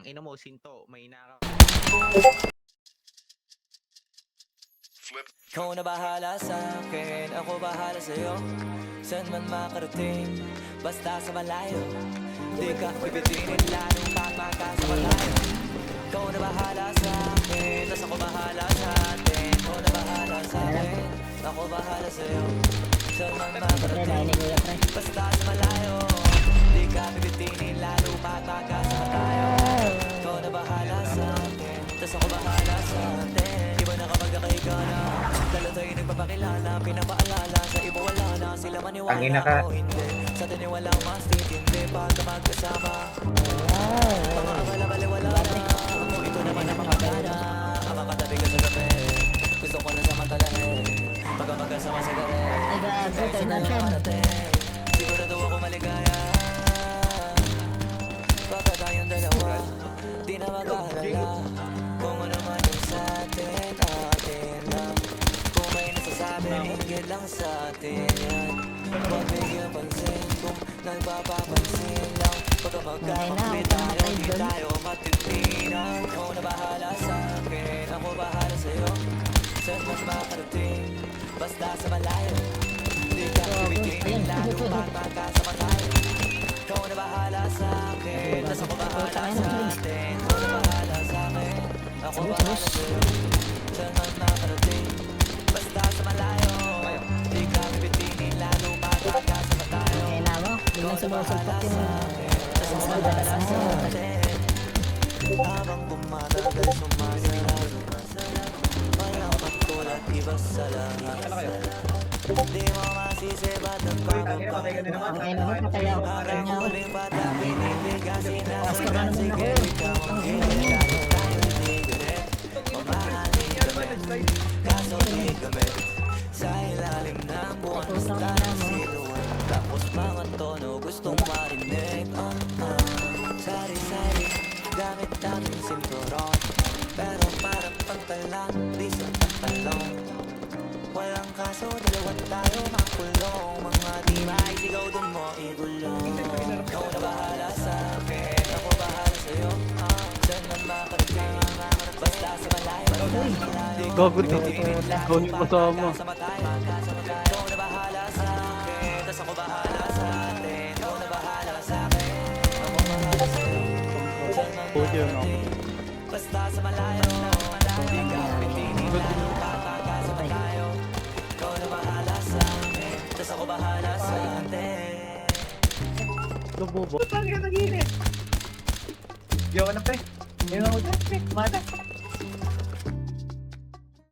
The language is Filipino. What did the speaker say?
Tang ina mo, Sinto, may naka... Ikaw na bahala sa akin, ako bahala sa'yo. Saan man makarating, basta sa malayo. Di ka bibitinin lalong magmakasama tayo. Ikaw na bahala sa akin, tas ako bahala sa atin. Ikaw na bahala sa akin, ako bahala sa'yo. Saan man makarating, basta sa malayo. Di ka bibitinin lalong magmakasama tayo. Ikaw na bahala sa akin, tas ako bahala sa atin. Iba na kapag nakikana, dala tayo nagpapakilala, pinapaalala. Sa iba wala na, sila maniwala o hindi. Sa atin walang mas titindi pagka magkasama. Mga abala baliwala na, kung ito naman ang makagana. Ang makatabi ka sa gabi, gusto ko na samantalahin. Pagka magkasama sa gabi, kahit sa dalawa natin, sigurado ako maligaya. Pagka tayong dalawa, di na mag-aalala. Kung ano man yung sa atin, atin lang. Kung may nasasabi, higit lang sa atin yan. Huwag bigyan pansin kung nagpapapansin lang. Pagka magkakampi tayo, di tayo matitinan. Ikaw na bahala sa akin, ako bahala sa'yo. Saan mas makarating, basta sa malayo. Di ka bibitinin, lalo magmakasama tayo. Ikaw na bahala sa akin, tas ako bahala sa atin. Ikaw na bahala sa akin, ako bahala sa'yo. Saan man makarating, basta sa malayo. Di ka bibitinin, lalo magmakasama tayo. Ikaw na bahala sa akin, tas ako bahala sa atin. Habang tumatagal, sumasarap. Walang katulad, iba sa lahat. Di mo masisi ba't nagpapapag. Parang huling bata, pinipigasin na sila. Sige, ikaw ang ginagawa tayo, hindi ganit. Mamahalin kami, kaso di kami. Sa ilalim ng buwan, basta ng siluan. Tapos mga tono, gustong marinig. Sari-sari, gamit namin sinturon. Pero parang pantalan, di sa pantalon. Walang kaso, dalawa tayo makulong. Mga di maisigaw dun mo igulong. Ikaw na bahala sa akin, ako bahala sa'yo. Saan man makarating, basta sa malayo. Gago to. Gago yung kasama. Ikaw na bahala sa akin, tas ako bahala sa atin. Ikaw na bahala sa akin, ako bahala sa'yo. Saan man makarating, basta sa malayo. Di ka pitinin, lalo magmakasama tayo. Ikaw na bahala sa akin, tas ako bahala sa atin. Gabobo. Putang ina nag-iinit. Yo, ano pre? Yung ako dyan, pre. Mata.